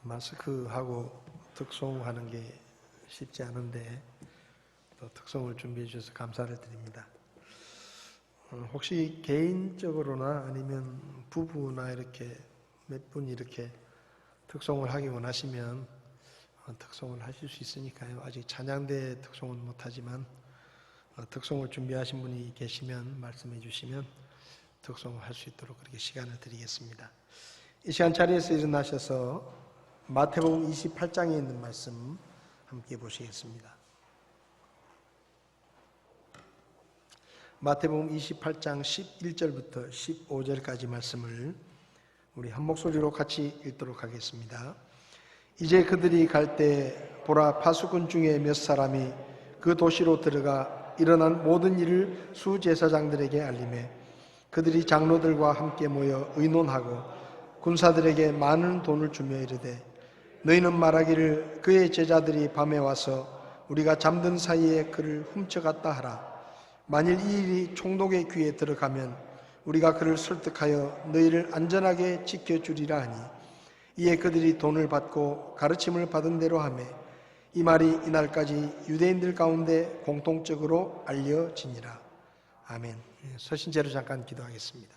마스크하고 특송하는 게 쉽지 않은데 또 특송을 준비해 주셔서 감사를 드립니다. 혹시 개인적으로나 아니면 부부나 이렇게 몇 분이 이렇게 특송을 하기 원하시면 특송을 하실 수 있으니까요. 아직 찬양대 특송은 못하지만 특송을 준비하신 분이 계시면 말씀해 주시면 특송을 할 수 있도록 그렇게 시간을 드리겠습니다. 이 시간 자리에서 일어나셔서 마태복음 28장에 있는 말씀 함께 보시겠습니다. 마태복음 28장 11절부터 15절까지 말씀을 우리 한 목소리로 같이 읽도록 하겠습니다. 이제 그들이 갈 때 보라, 파수꾼 중에 몇 사람이 그 도시로 들어가 일어난 모든 일을 수제사장들에게 알리매 그들이 장로들과 함께 모여 의논하고 군사들에게 많은 돈을 주며 이르되 너희는 말하기를 그의 제자들이 밤에 와서 우리가 잠든 사이에 그를 훔쳐갔다 하라. 만일 이 일이 총독의 귀에 들어가면 우리가 그를 설득하여 너희를 안전하게 지켜주리라 하니 이에 그들이 돈을 받고 가르침을 받은 대로 하매 이 말이 이날까지 유대인들 가운데 공통적으로 알려지니라. 아멘. 서신제로 잠깐 기도하겠습니다.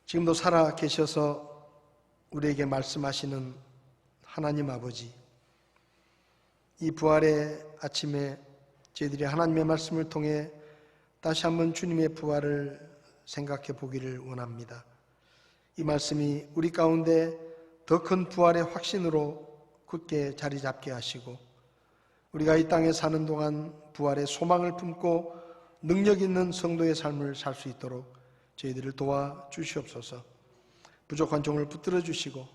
지금도 살아 계셔서 우리에게 말씀하시는 하나님 아버지, 이 부활의 아침에 저희들이 하나님의 말씀을 통해 다시 한번 주님의 부활을 생각해 보기를 원합니다. 이 말씀이 우리 가운데 더 큰 부활의 확신으로 굳게 자리 잡게 하시고 우리가 이 땅에 사는 동안 부활의 소망을 품고 능력 있는 성도의 삶을 살 수 있도록 저희들을 도와주시옵소서. 부족한 종을 붙들어 주시고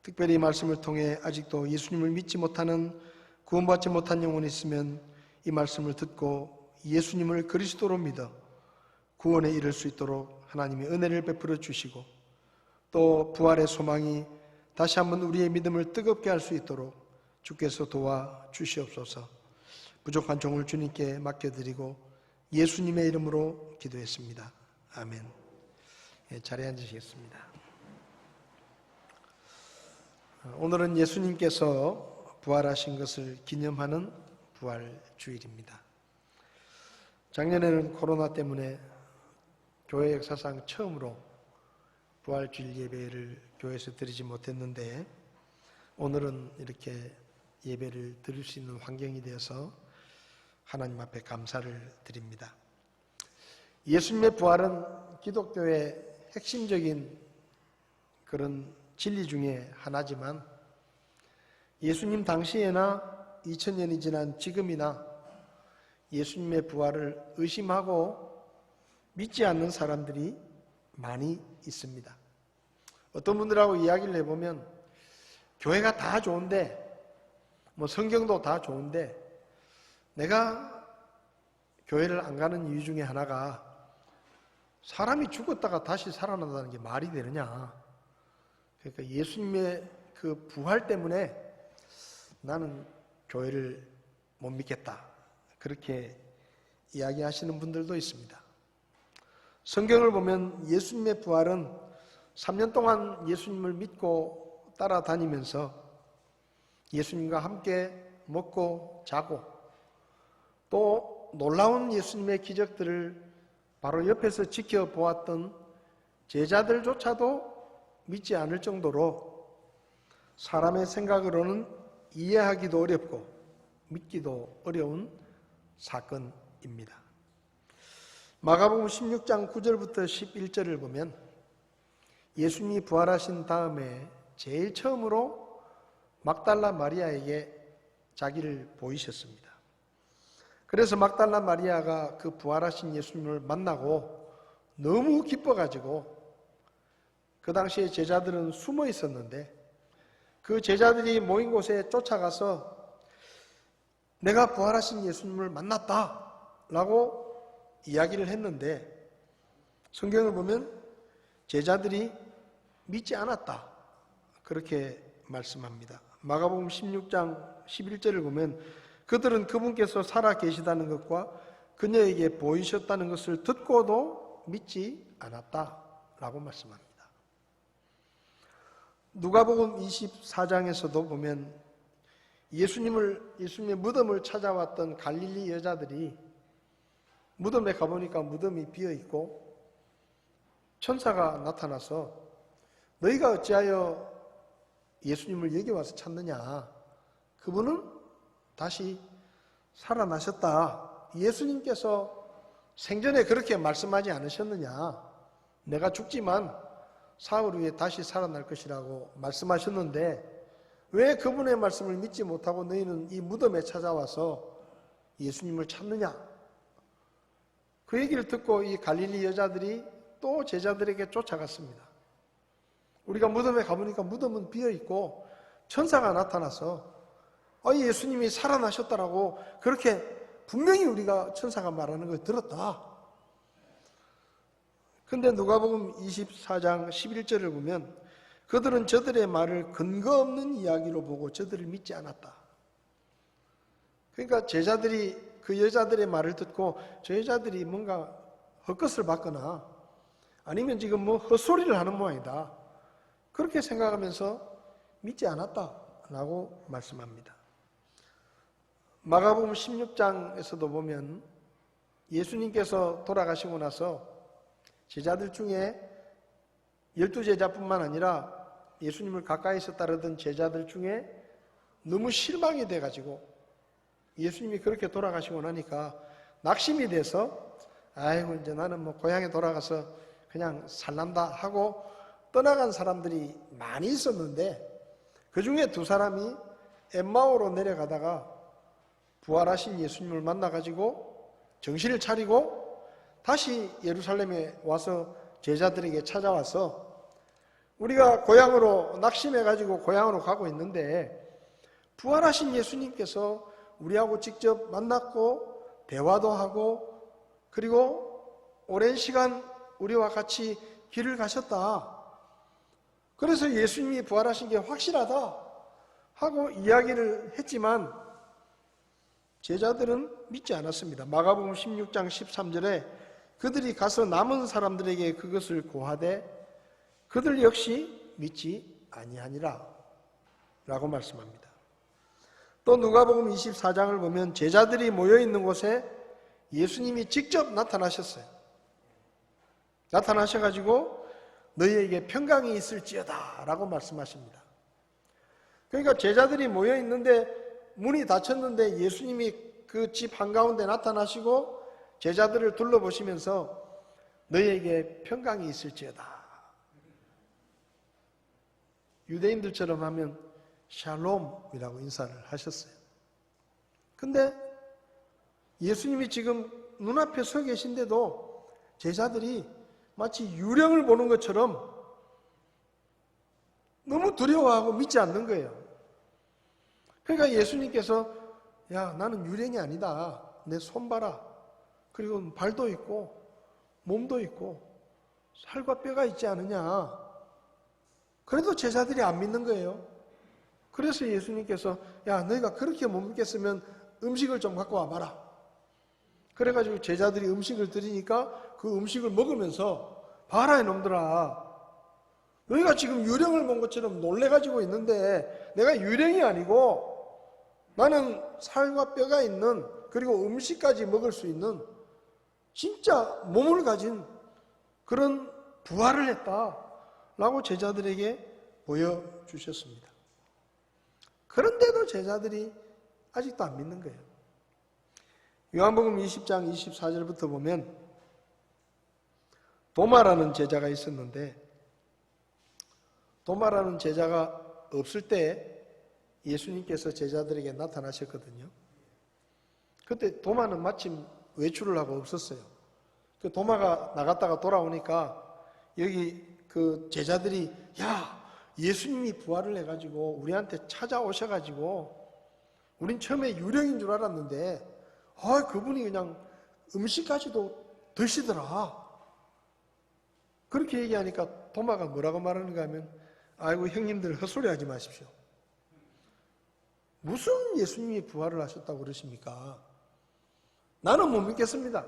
특별히 이 말씀을 통해 아직도 예수님을 믿지 못하는 구원받지 못한 영혼이 있으면 이 말씀을 듣고 예수님을 그리스도로 믿어 구원에 이를 수 있도록 하나님의 은혜를 베풀어 주시고 또 부활의 소망이 다시 한번 우리의 믿음을 뜨겁게 할 수 있도록 주께서 도와주시옵소서. 부족한 종을 주님께 맡겨드리고 예수님의 이름으로 기도했습니다. 아멘. 자리에 앉으시겠습니다. 오늘은 예수님께서 부활하신 것을 기념하는 부활주일입니다. 작년에는 코로나 때문에 교회 역사상 처음으로 부활주일 예배를 교회에서 드리지 못했는데 오늘은 이렇게 예배를 드릴 수 있는 환경이 되어서 하나님 앞에 감사를 드립니다. 예수님의 부활은 기독교의 핵심적인 그런 진리 중에 하나지만 예수님 당시에나 2000년이 지난 지금이나 예수님의 부활을 의심하고 믿지 않는 사람들이 많이 있습니다. 어떤 분들하고 이야기를 해보면 교회가 다 좋은데 성경도 다 좋은데 내가 교회를 안 가는 이유 중에 하나가 사람이 죽었다가 다시 살아난다는 게 말이 되느냐. 그러니까 예수님의 그 부활 때문에 나는 교회를 못 믿겠다. 그렇게 이야기하시는 분들도 있습니다. 성경을 보면 예수님의 부활은 3년 동안 예수님을 믿고 따라다니면서 예수님과 함께 먹고 자고 또 놀라운 예수님의 기적들을 바로 옆에서 지켜보았던 제자들조차도 믿지 않을 정도로 사람의 생각으로는 이해하기도 어렵고 믿기도 어려운 사건입니다. 마가복음 16장 9절부터 11절을 보면 예수님이 부활하신 다음에 제일 처음으로 막달라 마리아에게 자기를 보이셨습니다. 그래서 막달라 마리아가 그 부활하신 예수님을 만나고 너무 기뻐가지고 그 당시에 제자들은 숨어 있었는데 그 제자들이 모인 곳에 쫓아가서 내가 부활하신 예수님을 만났다 라고 이야기를 했는데 성경을 보면 제자들이 믿지 않았다 그렇게 말씀합니다. 마가복음 16장 11절을 보면 그들은 그분께서 살아 계시다는 것과 그녀에게 보이셨다는 것을 듣고도 믿지 않았다 라고 말씀합니다. 누가복음 24장에서도 보면 예수님의 무덤을 찾아왔던 갈릴리 여자들이 무덤에 가보니까 무덤이 비어있고 천사가 나타나서 너희가 어찌하여 예수님을 여기 와서 찾느냐? 그분은 다시 살아나셨다. 예수님께서 생전에 그렇게 말씀하지 않으셨느냐? 내가 죽지만 사흘 후에 다시 살아날 것이라고 말씀하셨는데 왜 그분의 말씀을 믿지 못하고 너희는 이 무덤에 찾아와서 예수님을 찾느냐? 그 얘기를 듣고 이 갈릴리 여자들이 또 제자들에게 쫓아갔습니다. 우리가 무덤에 가보니까 무덤은 비어있고 천사가 나타나서 예수님이 살아나셨다라고 그렇게 분명히 우리가 천사가 말하는 걸 들었다. 근데 누가복음 24장 11절을 보면 그들은 저들의 말을 근거 없는 이야기로 보고 저들을 믿지 않았다. 그러니까 제자들이 그 여자들의 말을 듣고 저 여자들이 뭔가 헛것을 받거나 아니면 지금 뭐 헛소리를 하는 모양이다. 그렇게 생각하면서 믿지 않았다라고 말씀합니다. 마가복음 16장에서도 보면 예수님께서 돌아가시고 나서 제자들 중에 12제자뿐만 아니라 예수님을 가까이서 따르던 제자들 중에 너무 실망이 돼가지고 예수님이 그렇게 돌아가시고 나니까 낙심이 돼서 아이고 이제 나는 뭐 고향에 돌아가서 그냥 살란다 하고 떠나간 사람들이 많이 있었는데 그 중에 두 사람이 엠마오로 내려가다가 부활하신 예수님을 만나가지고 정신을 차리고 다시 예루살렘에 와서 제자들에게 찾아와서 우리가 고향으로 낙심해가지고 고향으로 가고 있는데 부활하신 예수님께서 우리하고 직접 만났고 대화도 하고 그리고 오랜 시간 우리와 같이 길을 가셨다. 그래서 예수님이 부활하신 게 확실하다 하고 이야기를 했지만 제자들은 믿지 않았습니다. 마가복음 16장 13절에 그들이 가서 남은 사람들에게 그것을 고하되 그들 역시 믿지 아니하니라 라고 말씀합니다. 또 누가복음 24장을 보면 제자들이 모여있는 곳에 예수님이 직접 나타나셨어요. 나타나셔가지고 너희에게 평강이 있을지어다 라고 말씀하십니다. 그러니까 제자들이 모여있는데 문이 닫혔는데 예수님이 그 집 한가운데 나타나시고 제자들을 둘러보시면서 너희에게 평강이 있을지어다. 유대인들처럼 하면 샬롬이라고 인사를 하셨어요. 근데 예수님이 지금 눈앞에 서 계신데도 제자들이 마치 유령을 보는 것처럼 너무 두려워하고 믿지 않는 거예요. 그러니까 예수님께서 야 나는 유령이 아니다. 내 손 봐라. 그리고 발도 있고 몸도 있고 살과 뼈가 있지 않느냐. 그래도 제자들이 안 믿는 거예요. 그래서 예수님께서 야 너희가 그렇게 못 믿겠으면 음식을 좀 갖고 와봐라. 그래가지고 제자들이 음식을 드리니까 그 음식을 먹으면서 봐라 이놈들아. 너희가 지금 유령을 본 것처럼 놀래가지고 있는데 내가 유령이 아니고 나는 살과 뼈가 있는 그리고 음식까지 먹을 수 있는 진짜 몸을 가진 그런 부활을 했다라고 제자들에게 보여주셨습니다. 그런데도 제자들이 아직도 안 믿는 거예요. 요한복음 20장 24절부터 보면 도마라는 제자가 있었는데 도마라는 제자가 없을 때 예수님께서 제자들에게 나타나셨거든요. 그때 도마는 마침 외출을 하고 없었어요. 그 도마가 나갔다가 돌아오니까 여기 그 제자들이 야 예수님이 부활을 해가지고 우리한테 찾아오셔가지고 우린 처음에 유령인 줄 알았는데 그분이 그냥 음식까지도 드시더라. 그렇게 얘기하니까 도마가 뭐라고 말하는가 하면 아이고 형님들 헛소리 하지 마십시오. 무슨 예수님이 부활을 하셨다고 그러십니까? 나는 못 믿겠습니다.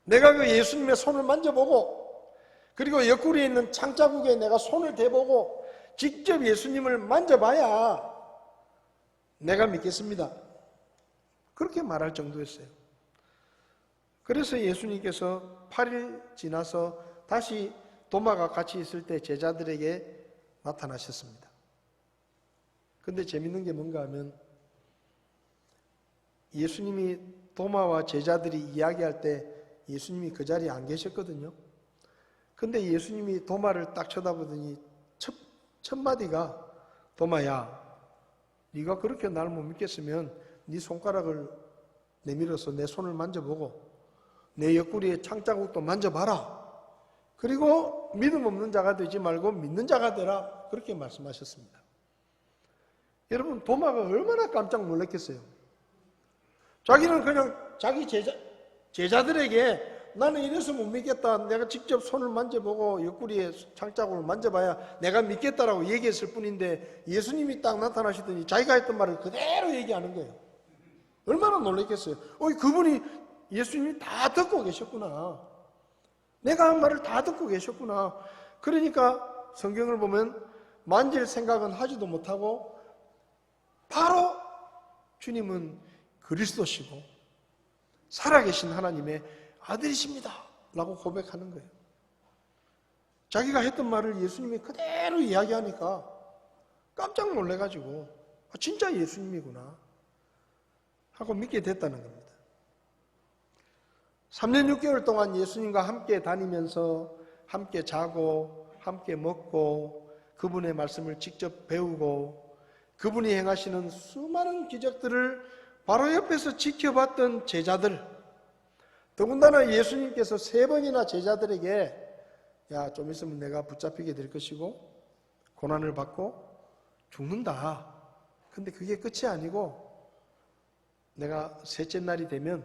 내가 그 예수님의 손을 만져보고 그리고 옆구리에 있는 창자국에 내가 손을 대보고 직접 예수님을 만져봐야 내가 믿겠습니다. 그렇게 말할 정도였어요. 그래서 예수님께서 8일 지나서 다시 도마가 같이 있을 때 제자들에게 나타나셨습니다. 근데 재밌는 게 뭔가 하면 예수님이 도마와 제자들이 이야기할 때 예수님이 그 자리에 안 계셨거든요. 근데 예수님이 도마를 딱 쳐다보더니 첫 마디가 도마야, 네가 그렇게 날 못 믿겠으면 네 손가락을 내밀어서 내 손을 만져보고 내 옆구리에 창자국도 만져봐라. 그리고 믿음 없는 자가 되지 말고 믿는 자가 되라. 그렇게 말씀하셨습니다. 여러분, 도마가 얼마나 깜짝 놀랐겠어요. 자기는 그냥 자기 제자들에게 나는 이래서 못 믿겠다. 내가 직접 손을 만져보고 옆구리에 창자국을 만져봐야 내가 믿겠다라고 얘기했을 뿐인데 예수님이 딱 나타나시더니 자기가 했던 말을 그대로 얘기하는 거예요. 얼마나 놀랐겠어요. 그분이 예수님이 다 듣고 계셨구나. 내가 한 말을 다 듣고 계셨구나. 그러니까 성경을 보면 만질 생각은 하지도 못하고 바로 주님은 그리스도시고 살아계신 하나님의 아들이십니다 라고 고백하는 거예요. 자기가 했던 말을 예수님이 그대로 이야기하니까 깜짝 놀래가지고 진짜 예수님이구나 하고 믿게 됐다는 겁니다. 3년 6개월 동안 예수님과 함께 다니면서 함께 자고 함께 먹고 그분의 말씀을 직접 배우고 그분이 행하시는 수많은 기적들을 바로 옆에서 지켜봤던 제자들, 더군다나 예수님께서 3번이나 제자들에게 야, 좀 있으면 내가 붙잡히게 될 것이고 고난을 받고 죽는다. 근데 그게 끝이 아니고 내가 셋째 날이 되면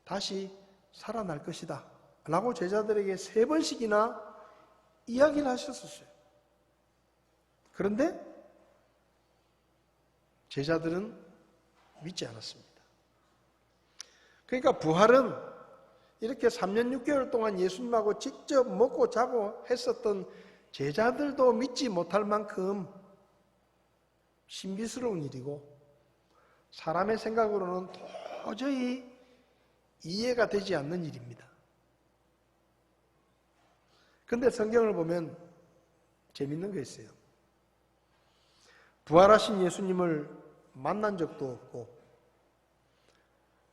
다시 살아날 것이다 라고 제자들에게 3번씩이나 이야기를 하셨었어요. 그런데 제자들은 믿지 않았습니다. 그러니까 부활은 이렇게 3년 6개월 동안 예수님하고 직접 먹고 자고 했었던 제자들도 믿지 못할 만큼 신비스러운 일이고 사람의 생각으로는 도저히 이해가 되지 않는 일입니다. 근데 성경을 보면 재밌는 게 있어요. 부활하신 예수님을 만난 적도 없고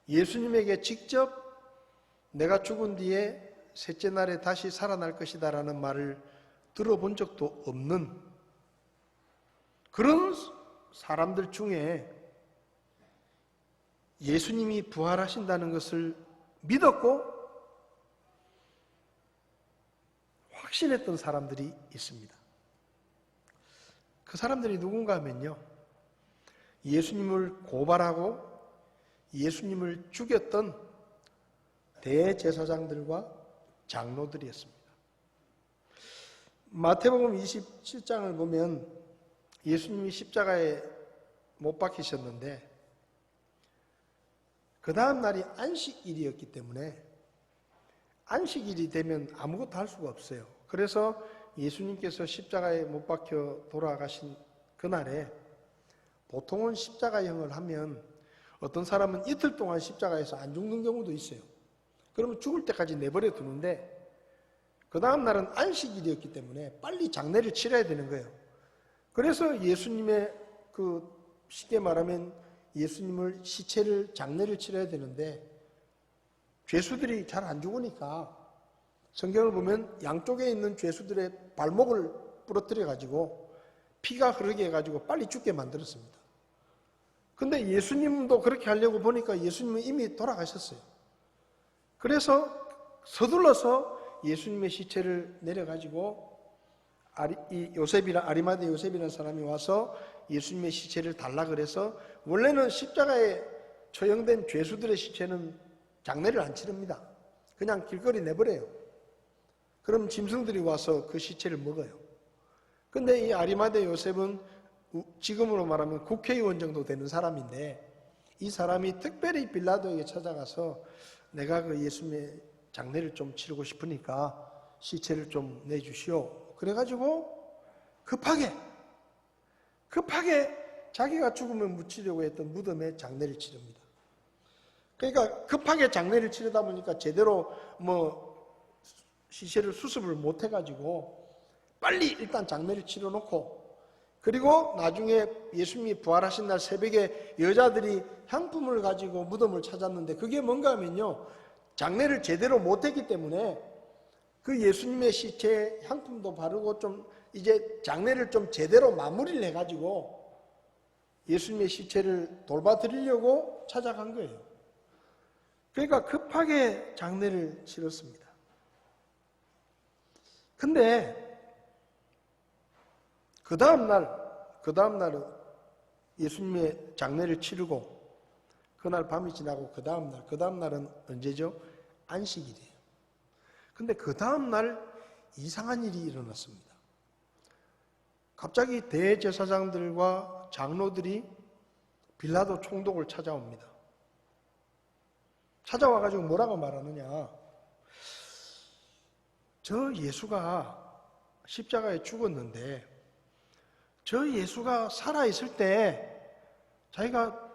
예수님에게 직접 내가 죽은 뒤에 셋째 날에 다시 살아날 것이다 라는 말을 들어본 적도 없는 그런 사람들 중에 예수님이 부활하신다는 것을 믿었고 확신했던 사람들이 있습니다. 그 사람들이 누군가 하면요, 예수님을 고발하고 예수님을 죽였던 대제사장들과 장로들이었습니다. 마태복음 27장을 보면 예수님이 십자가에 못 박히셨는데 그 다음 날이 안식일이었기 때문에 안식일이 되면 아무것도 할 수가 없어요. 그래서 예수님께서 십자가에 못 박혀 돌아가신 그날에 보통은 십자가형을 하면 어떤 사람은 이틀 동안 십자가에서 안 죽는 경우도 있어요. 그러면 죽을 때까지 내버려 두는데 그 다음 날은 안식일이었기 때문에 빨리 장례를 치러야 되는 거예요. 그래서 예수님의 쉽게 말하면 예수님을 시체를 장례를 치러야 되는데 죄수들이 잘 안 죽으니까 성경을 보면 양쪽에 있는 죄수들의 발목을 부러뜨려 가지고 피가 흐르게 해가지고 빨리 죽게 만들었습니다. 근데 예수님도 그렇게 하려고 보니까 예수님은 이미 돌아가셨어요. 그래서 서둘러서 예수님의 시체를 내려가지고 아리마대 요셉이라는 사람이 와서 예수님의 시체를 달라 그래서 원래는 십자가에 처형된 죄수들의 시체는 장례를 안 치릅니다. 그냥 길거리 내버려요. 그럼 짐승들이 와서 그 시체를 먹어요. 근데 이 아리마대 요셉은 지금으로 말하면 국회의원 정도 되는 사람인데 이 사람이 특별히 빌라도에게 찾아가서 내가 그 예수님의 장례를 좀 치르고 싶으니까 시체를 좀 내주시오. 그래가지고 급하게 자기가 죽음을 묻히려고 했던 무덤에 장례를 치릅니다. 그러니까 급하게 장례를 치르다 보니까 제대로 시체를 수습을 못 해가지고 빨리 일단 장례를 치러놓고, 그리고 나중에 예수님이 부활하신 날 새벽에 여자들이 향품을 가지고 무덤을 찾았는데, 그게 뭔가 하면요, 장례를 제대로 못했기 때문에 그 예수님의 시체에 향품도 바르고 좀 이제 장례를 좀 제대로 마무리를 해가지고 예수님의 시체를 돌봐드리려고 찾아간 거예요. 그러니까 급하게 장례를 치렀습니다. 근데 그 다음날은 예수님의 장례를 치르고 그날 밤이 지나고 그 다음날은 언제죠? 안식일이에요. 근데 그 다음날 이상한 일이 일어났습니다. 갑자기 대제사장들과 장로들이 빌라도 총독을 찾아옵니다. 찾아와가지고 뭐라고 말하느냐? 저 예수가 십자가에 죽었는데 저 예수가 살아있을 때 자기가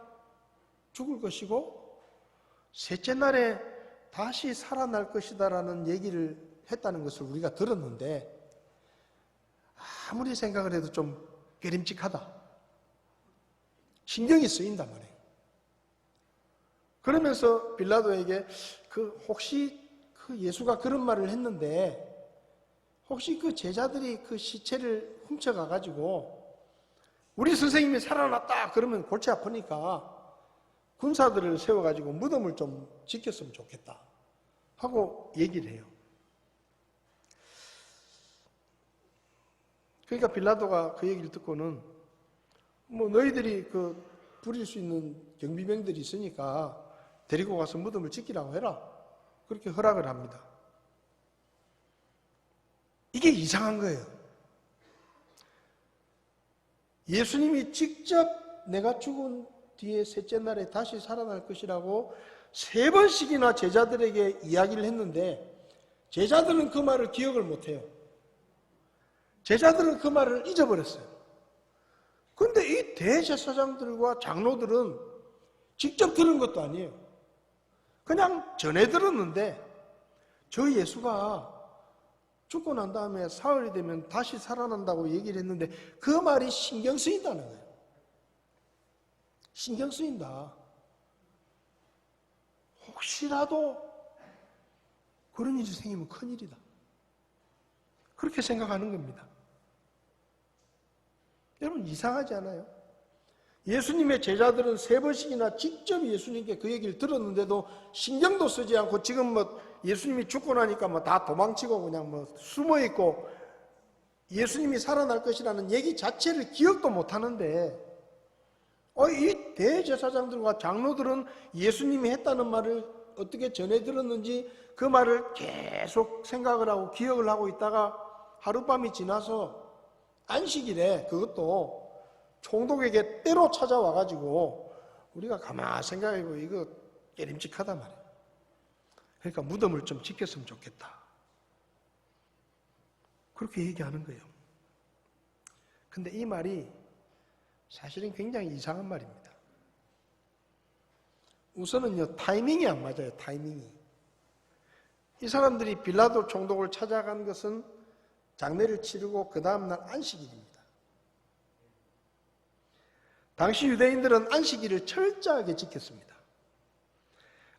죽을 것이고 셋째 날에 다시 살아날 것이다라는 얘기를 했다는 것을 우리가 들었는데 아무리 생각을 해도 좀 깨림칙하다. 신경이 쓰인단 말이에요. 그러면서 빌라도에게 혹시 그 예수가 그런 말을 했는데 혹시 그 제자들이 그 시체를 훔쳐가가지고 우리 선생님이 살아났다 그러면 골치 아프니까 군사들을 세워가지고 무덤을 좀 지켰으면 좋겠다 하고 얘기를 해요. 그러니까 빌라도가 그 얘기를 듣고는 너희들이 부릴 수 있는 경비병들이 있으니까 데리고 가서 무덤을 지키라고 해라. 그렇게 허락을 합니다. 이게 이상한 거예요. 예수님이 직접 내가 죽은 뒤에 셋째 날에 다시 살아날 것이라고 3번씩이나 제자들에게 이야기를 했는데 제자들은 그 말을 기억을 못해요. 제자들은 그 말을 잊어버렸어요. 그런데 이 대제사장들과 장로들은 직접 들은 것도 아니에요. 그냥 전해 들었는데 저 예수가 죽고 난 다음에 사흘이 되면 다시 살아난다고 얘기를 했는데 그 말이 신경 쓰인다는 거예요. 신경 쓰인다. 혹시라도 그런 일이 생기면 큰일이다. 그렇게 생각하는 겁니다. 여러분 이상하지 않아요? 예수님의 제자들은 3번씩이나 직접 예수님께 그 얘기를 들었는데도 신경도 쓰지 않고 지금 예수님이 죽고 나니까 다 도망치고 그냥 숨어있고 예수님이 살아날 것이라는 얘기 자체를 기억도 못하는데 이 대제사장들과 장로들은 예수님이 했다는 말을 어떻게 전해 들었는지 그 말을 계속 생각을 하고 기억을 하고 있다가 하룻밤이 지나서 안식일에 그것도 총독에게 때로 찾아와가지고 우리가 가만히 생각해보면 이거 깨림칙하단 말이에요. 그러니까 무덤을 좀 지켰으면 좋겠다. 그렇게 얘기하는 거예요. 근데 이 말이 사실은 굉장히 이상한 말입니다. 우선은요, 타이밍이 안 맞아요. 타이밍이. 이 사람들이 빌라도 총독을 찾아간 것은 장례를 치르고 그 다음날 안식일입니다. 당시 유대인들은 안식일을 철저하게 지켰습니다.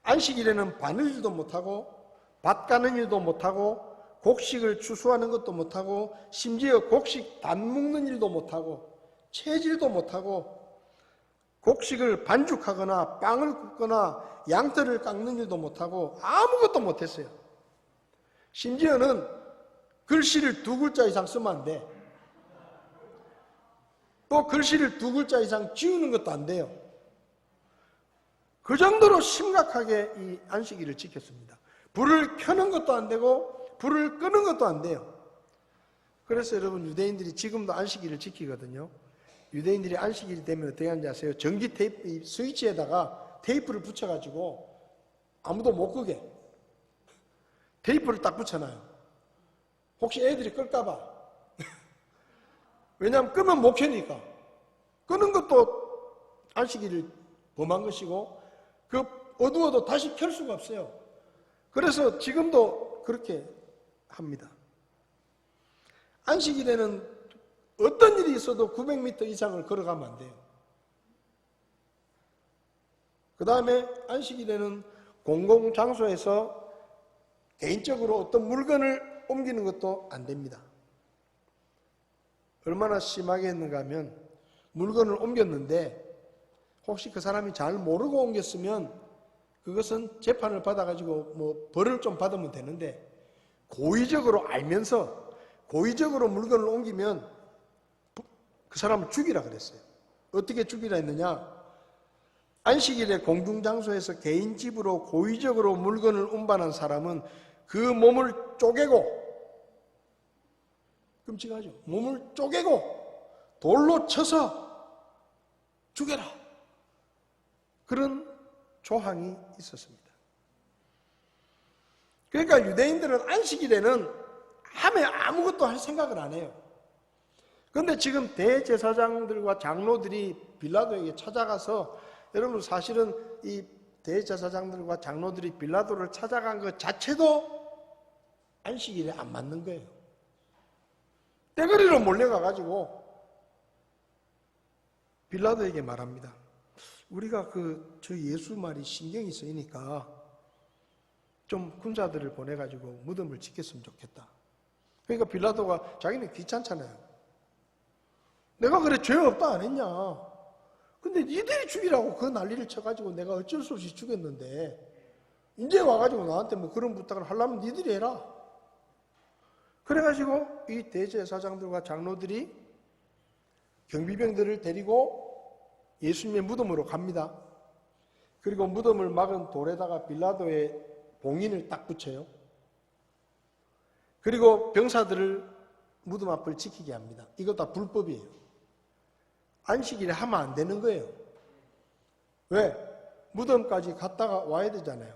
안식일에는 바늘일도 못하고 밭 가는 일도 못하고 곡식을 추수하는 것도 못하고 심지어 곡식 단 묶는 일도 못하고 채질도 못하고 곡식을 반죽하거나 빵을 굽거나 양털을 깎는 일도 못하고 아무것도 못했어요. 심지어는 글씨를 2글자 이상 쓰면 안 돼. 또 글씨를 2글자 이상 지우는 것도 안 돼요. 그 정도로 심각하게 이 안식일을 지켰습니다. 불을 켜는 것도 안 되고 불을 끄는 것도 안 돼요. 그래서 여러분 유대인들이 지금도 안식일을 지키거든요. 유대인들이 안식일이 되면 어떻게 하는지 아세요? 전기 테이프 스위치에다가 테이프를 붙여가지고 아무도 못 끄게 테이프를 딱 붙여놔요. 혹시 애들이 끌까봐 왜냐하면 끄면 못 켜니까. 끄는 것도 안식일을 범한 것이고 그 어두워도 다시 켤 수가 없어요. 그래서 지금도 그렇게 합니다. 안식일에는 어떤 일이 있어도 900m 이상을 걸어가면 안 돼요. 그 다음에 안식일에는 공공장소에서 개인적으로 어떤 물건을 옮기는 것도 안 됩니다. 얼마나 심하게 했는가 하면 물건을 옮겼는데 혹시 그 사람이 잘 모르고 옮겼으면 그것은 재판을 받아가지고 뭐 벌을 좀 받으면 되는데 고의적으로 알면서 고의적으로 물건을 옮기면 그 사람을 죽이라 그랬어요. 어떻게 죽이라 했느냐? 안식일에 공중장소에서 개인 집으로 고의적으로 물건을 운반한 사람은 그 몸을 쪼개고, 끔찍하죠. 몸을 쪼개고 돌로 쳐서 죽여라. 그런 조항이 있었습니다. 그러니까 유대인들은 안식일에는 하면 아무것도 할 생각을 안 해요. 그런데 지금 대제사장들과 장로들이 빌라도에게 찾아가서, 여러분 사실은 이 대제사장들과 장로들이 빌라도를 찾아간 것 자체도 안식일에 안 맞는 거예요. 떼거리로 몰려가가지고 빌라도에게 말합니다. 우리가 저 예수 말이 신경이 쓰이니까 좀 군사들을 보내가지고 무덤을 지켰으면 좋겠다. 그러니까 빌라도가 자기는 귀찮잖아요. 내가 그래 죄 없다 안 했냐. 근데 니들이 죽이라고 그 난리를 쳐가지고 내가 어쩔 수 없이 죽였는데 이제 와가지고 나한테 뭐 그런 부탁을 하려면 니들이 해라. 그래가지고 이 대제사장들과 장로들이 경비병들을 데리고 예수님의 무덤으로 갑니다. 그리고 무덤을 막은 돌에다가 빌라도의 봉인을 딱 붙여요. 그리고 병사들을 무덤 앞을 지키게 합니다. 이거 다 불법이에요. 안식일에 하면 안 되는 거예요. 왜? 무덤까지 갔다가 와야 되잖아요.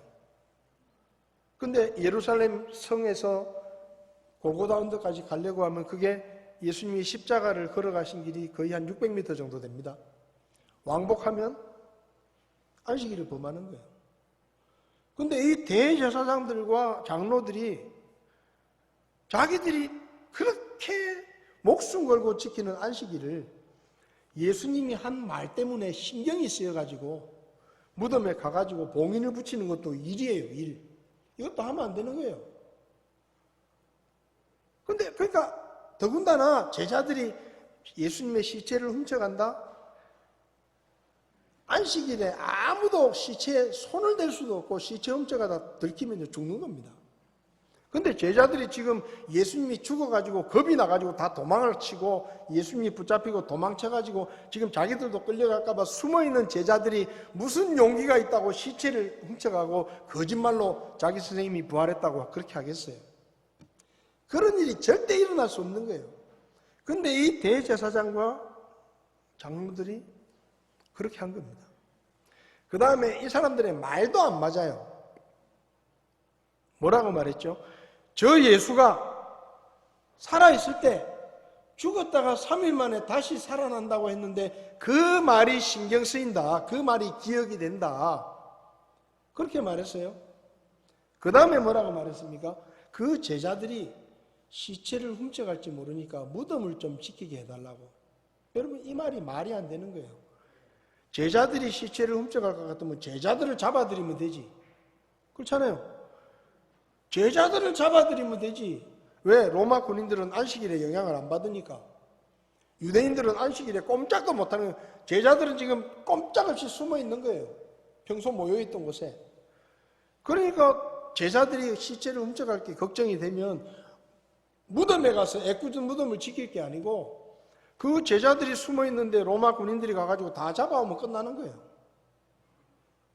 근데 예루살렘 성에서 골고다 언덕까지 가려고 하면 그게 예수님이 십자가를 걸어가신 길이 거의 한 600m 정도 됩니다. 왕복하면 안식일을 범하는 거예요. 근데 이 대제사장들과 장로들이 자기들이 그렇게 목숨 걸고 지키는 안식일을 예수님이 한 말 때문에 신경이 쓰여가지고 무덤에 가가지고 봉인을 붙이는 것도 일이에요, 일. 이것도 하면 안 되는 거예요. 근데 그러니까 더군다나 제자들이 예수님의 시체를 훔쳐간다? 안식일에 아무도 시체에 손을 댈 수도 없고 시체 훔쳐가다 들키면 죽는 겁니다. 근데 제자들이 지금 예수님이 죽어가지고 겁이 나가지고 다 도망을 치고 예수님이 붙잡히고 도망쳐가지고 지금 자기들도 끌려갈까봐 숨어있는 제자들이 무슨 용기가 있다고 시체를 훔쳐가고 거짓말로 자기 선생님이 부활했다고 그렇게 하겠어요? 그런 일이 절대 일어날 수 없는 거예요. 근데 이 대제사장과 장로들이 그렇게 한 겁니다. 그 다음에 이 사람들의 말도 안 맞아요. 뭐라고 말했죠? 저 예수가 살아있을 때 죽었다가 3일 만에 다시 살아난다고 했는데 그 말이 신경 쓰인다. 그 말이 기억이 된다. 그렇게 말했어요. 그 다음에 뭐라고 말했습니까? 그 제자들이 시체를 훔쳐갈지 모르니까 무덤을 좀 지키게 해달라고. 여러분 이 말이 말이 안 되는 거예요. 제자들이 시체를 훔쳐갈 것 같으면 제자들을 잡아들이면 되지. 그렇잖아요. 제자들을 잡아들이면 되지. 왜? 로마 군인들은 안식일에 영향을 안 받으니까. 유대인들은 안식일에 꼼짝도 못하는 거예요. 제자들은 지금 꼼짝없이 숨어 있는 거예요. 평소 모여있던 곳에. 그러니까 제자들이 시체를 훔쳐갈 게 걱정이 되면 무덤에 가서 애꿎은 무덤을 지킬 게 아니고 그 제자들이 숨어 있는데 로마 군인들이 가가지고 다 잡아오면 끝나는 거예요.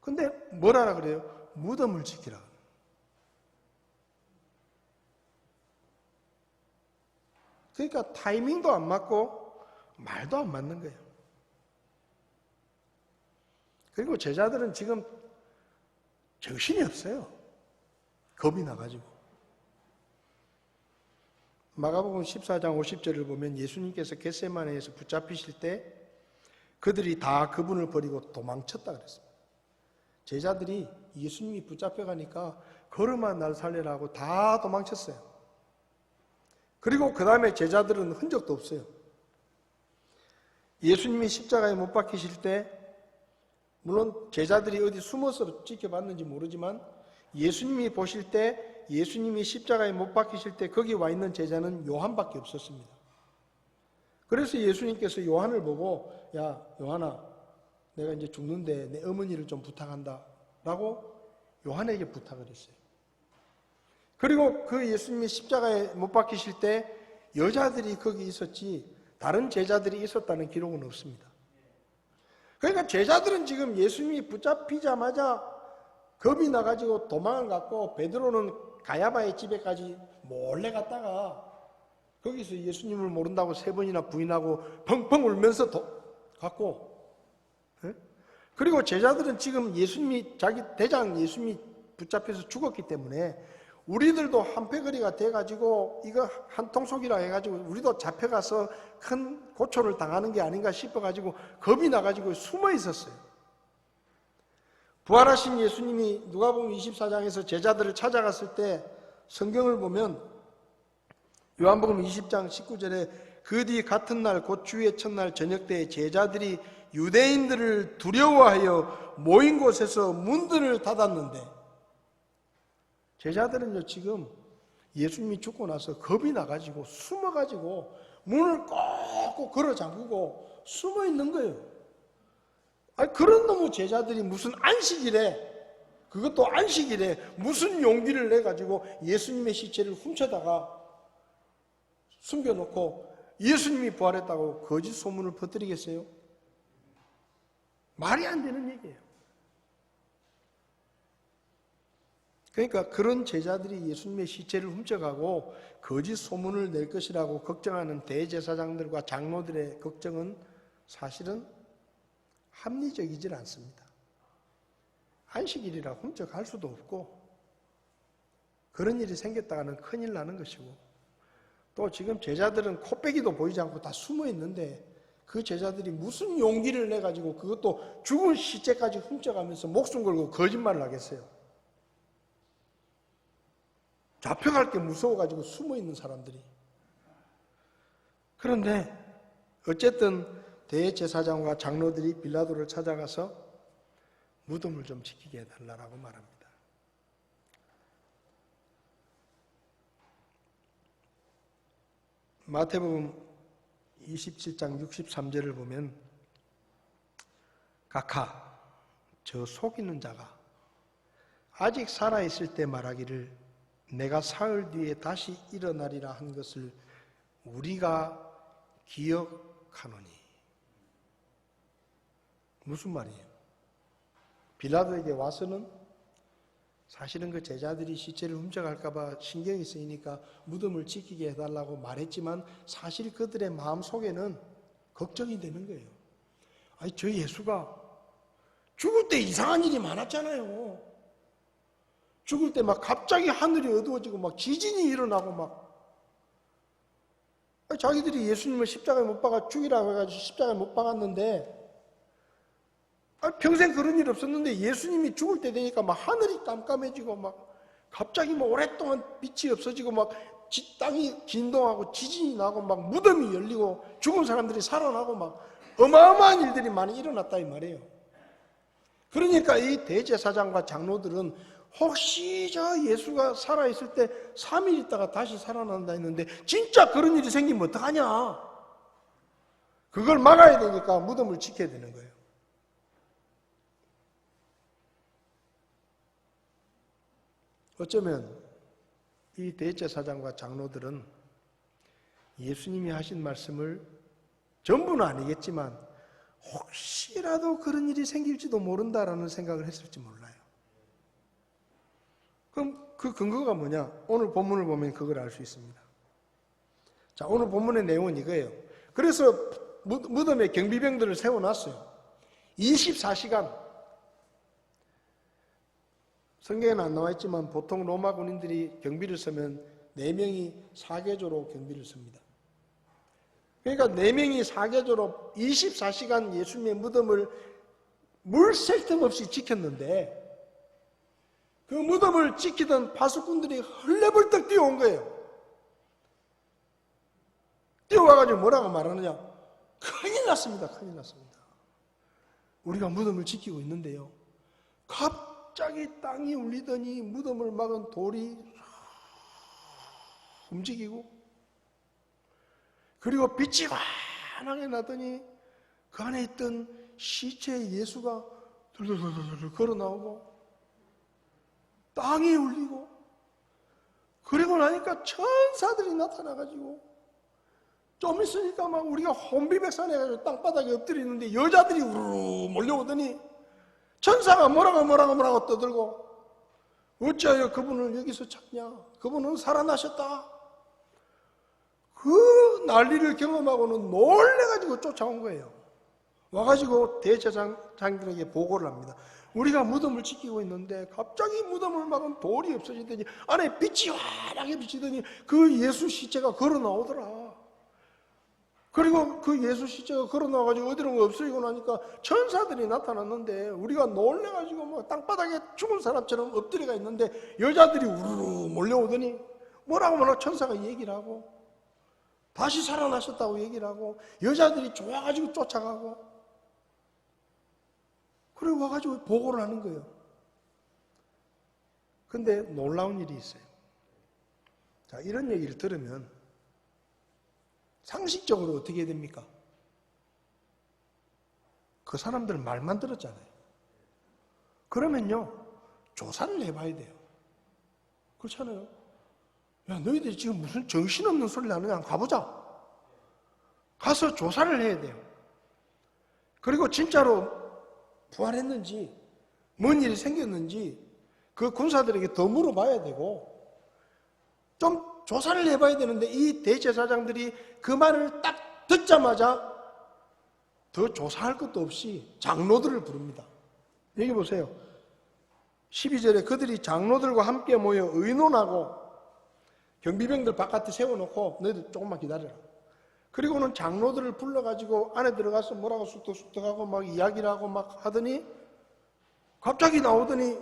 근데 뭐라 그래요? 무덤을 지키라. 그러니까 타이밍도 안 맞고 말도 안 맞는 거예요. 그리고 제자들은 지금 정신이 없어요. 겁이 나가지고. 마가복음 14장 50절을 보면 예수님께서 겟세마네에서 붙잡히실 때 그들이 다 그분을 버리고 도망쳤다 그랬습니다. 제자들이 예수님이 붙잡혀가니까 걸음아 날 살려라고 다 도망쳤어요. 그리고 그 다음에 제자들은 흔적도 없어요. 예수님이 십자가에 못 박히실 때 물론 제자들이 어디 숨어서 지켜봤는지 모르지만 예수님이 보실 때 예수님이 십자가에 못 박히실 때 거기 와 있는 제자는 요한밖에 없었습니다. 그래서 예수님께서 요한을 보고 야 요한아 내가 이제 죽는데 내 어머니를 좀 부탁한다 라고 요한에게 부탁을 했어요. 그리고 그 예수님이 십자가에 못 박히실 때 여자들이 거기 있었지 다른 제자들이 있었다는 기록은 없습니다. 그러니까 제자들은 지금 예수님이 붙잡히자마자 겁이 나가지고 도망을 갔고 베드로는 가야바의 집에까지 몰래 갔다가 거기서 예수님을 모른다고 3번이나 부인하고 펑펑 울면서 갔고 그리고 제자들은 지금 예수님이 자기 대장 예수님이 붙잡혀서 죽었기 때문에 우리들도 한패거리가 돼가지고 이거 한통속이라 해가지고 우리도 잡혀가서 큰 고초를 당하는 게 아닌가 싶어가지고 겁이 나가지고 숨어 있었어요. 부활하신 예수님이 누가복음 24장에서 제자들을 찾아갔을 때 성경을 보면 요한복음 20장 19절에 그 뒤 같은 날 곧 주의 첫날 저녁 때에 제자들이 유대인들을 두려워하여 모인 곳에서 문들을 닫았는데 제자들은요 지금 예수님이 죽고 나서 겁이 나가지고 숨어가지고 문을 꼭꼭 걸어 잠그고 숨어 있는 거예요. 아니 그런 놈의 제자들이 무슨 안식일에 그것도 안식일에 무슨 용기를 내가지고 예수님의 시체를 훔쳐다가 숨겨놓고 예수님이 부활했다고 거짓 소문을 퍼뜨리겠어요? 말이 안 되는 얘기예요. 그러니까 그런 제자들이 예수님의 시체를 훔쳐가고 거짓 소문을 낼 것이라고 걱정하는 대제사장들과 장로들의 걱정은 사실은 합리적이질 않습니다. 안식일이라 훔쳐갈 수도 없고 그런 일이 생겼다가는 큰일 나는 것이고 또 지금 제자들은 코빼기도 보이지 않고 다 숨어 있는데 그 제자들이 무슨 용기를 내가지고 그것도 죽은 시체까지 훔쳐가면서 목숨 걸고 거짓말을 하겠어요? 잡혀갈 게 무서워가지고 숨어 있는 사람들이. 그런데 어쨌든 대제사장과 장로들이 빌라도를 찾아가서 무덤을 좀 지키게 해달라고 말합니다. 마태복음 27장 63절을 보면 각하 저 속이는 자가 아직 살아있을 때 말하기를 내가 사흘 뒤에 다시 일어나리라 한 것을 우리가 기억하노니. 무슨 말이에요? 빌라도에게 와서는 사실은 그 제자들이 시체를 훔쳐갈까 봐 신경이 쓰이니까 무덤을 지키게 해달라고 말했지만 사실 그들의 마음속에는 걱정이 되는 거예요. 아니 저 예수가 죽을 때 이상한 일이 많았잖아요. 죽을 때 막 갑자기 하늘이 어두워지고 막 지진이 일어나고 막 자기들이 예수님을 십자가에 못 박아 죽이라고 해가지고 십자가에 못 박았는데 평생 그런 일 없었는데 예수님이 죽을 때 되니까 막 하늘이 깜깜해지고 막 갑자기 뭐 오랫동안 빛이 없어지고 막 땅이 진동하고 지진이 나고 막 무덤이 열리고 죽은 사람들이 살아나고 막 어마어마한 일들이 많이 일어났다 이 말이에요. 그러니까 이 대제사장과 장로들은 혹시 저 예수가 살아있을 때 3일 있다가 다시 살아난다 했는데 진짜 그런 일이 생기면 어떡하냐? 그걸 막아야 되니까 무덤을 지켜야 되는 거예요. 어쩌면 이 대제사장과 장로들은 예수님이 하신 말씀을 전부는 아니겠지만 혹시라도 그런 일이 생길지도 모른다라는 생각을 했을지 몰라요. 그럼 그 근거가 뭐냐? 오늘 본문을 보면 그걸 알 수 있습니다. 자, 오늘 본문의 내용은 이거예요. 그래서 무덤에 경비병들을 세워놨어요. 24시간. 성경에는 안 나와 있지만 보통 로마 군인들이 경비를 서면 4명이 사계조로 경비를 섭니다. 그러니까 4명이 사계조로 24시간 예수님의 무덤을 물샐 틈 없이 지켰는데 그 무덤을 지키던 파수꾼들이 헐레벌떡 뛰어온 거예요. 뛰어와가지고 뭐라고 말하느냐? 큰일 났습니다. 큰일 났습니다. 우리가 무덤을 지키고 있는데요. 갑자기 땅이 울리더니 무덤을 막은 돌이 움직이고 그리고 빛이 환하게 나더니 그 안에 있던 시체의 예수가 둘둘둘둘 걸어 나오고 땅이 울리고 그리고 나니까 천사들이 나타나가지고 좀 있으니까 막 우리가 혼비백산해가지고 땅바닥에 엎드리는데 여자들이 우르르 몰려오더니 천사가 뭐라고 떠들고 어찌하여 그분을 여기서 찾냐? 그분은 살아나셨다. 그 난리를 경험하고는 놀래가지고 쫓아온 거예요. 와가지고 대제사장들에게 보고를 합니다. 우리가 무덤을 지키고 있는데 갑자기 무덤을 막은 돌이 없어지더니 안에 빛이 환하게 비치더니 그 예수 시체가 걸어 나오더라. 그리고 그 예수 시체가 걸어 나와가지고 어디론가 없어지고 나니까 천사들이 나타났는데 우리가 놀래가지고 뭐 땅바닥에 죽은 사람처럼 엎드려가 있는데 여자들이 우르르 몰려오더니 뭐라고 천사가 얘기를 하고 다시 살아나셨다고 얘기를 하고 여자들이 좋아가지고 쫓아가고 그리고 와가지고 보고를 하는 거예요. 근데 놀라운 일이 있어요. 자, 이런 얘기를 들으면 상식적으로 어떻게 해야 됩니까? 그 사람들 말만 들었잖아요. 그러면요, 조사를 해봐야 돼요. 그렇잖아요. 야, 너희들이 지금 무슨 정신없는 소리를 하느냐? 가보자. 가서 조사를 해야 돼요. 그리고 진짜로 부활했는지, 뭔 일이 생겼는지, 그 군사들에게 더 물어봐야 되고, 좀 조사를 해봐야 되는데, 이 대제사장들이 그 말을 딱 듣자마자 더 조사할 것도 없이 장로들을 부릅니다. 여기 보세요. 12절에 그들이 장로들과 함께 모여 의논하고 경비병들 바깥에 세워놓고 너희들 조금만 기다려라. 그리고는 장로들을 불러가지고 안에 들어가서 뭐라고 쑥덕쑥덕하고 막 이야기를 하고 막 하더니 갑자기 나오더니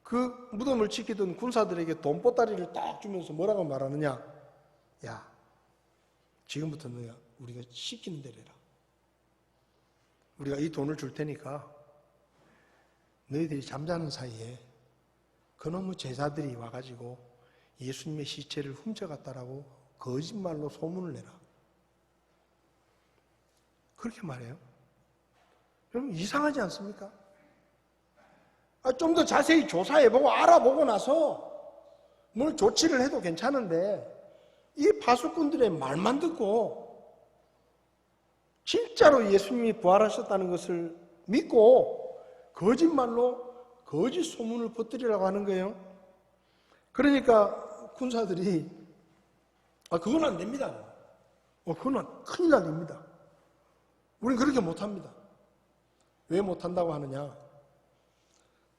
그 무덤을 지키던 군사들에게 돈보따리를 딱 주면서 뭐라고 말하느냐? 야, 지금부터 너야 우리가 시키는 대로 해라. 우리가 이 돈을 줄 테니까 너희들이 잠자는 사이에 그놈의 제자들이 와가지고 예수님의 시체를 훔쳐갔다라고 거짓말로 소문을 내라. 그렇게 말해요. 그럼 이상하지 않습니까? 좀 더 자세히 조사해보고 알아보고 나서 뭘 조치를 해도 괜찮은데 이 파수꾼들의 말만 듣고 진짜로 예수님이 부활하셨다는 것을 믿고 거짓말로 거짓 소문을 퍼뜨리라고 하는 거예요. 그러니까 군사들이 그건 안 됩니다. 그건 큰일 날 일입니다. 우리는 그렇게 못합니다. 왜 못한다고 하느냐?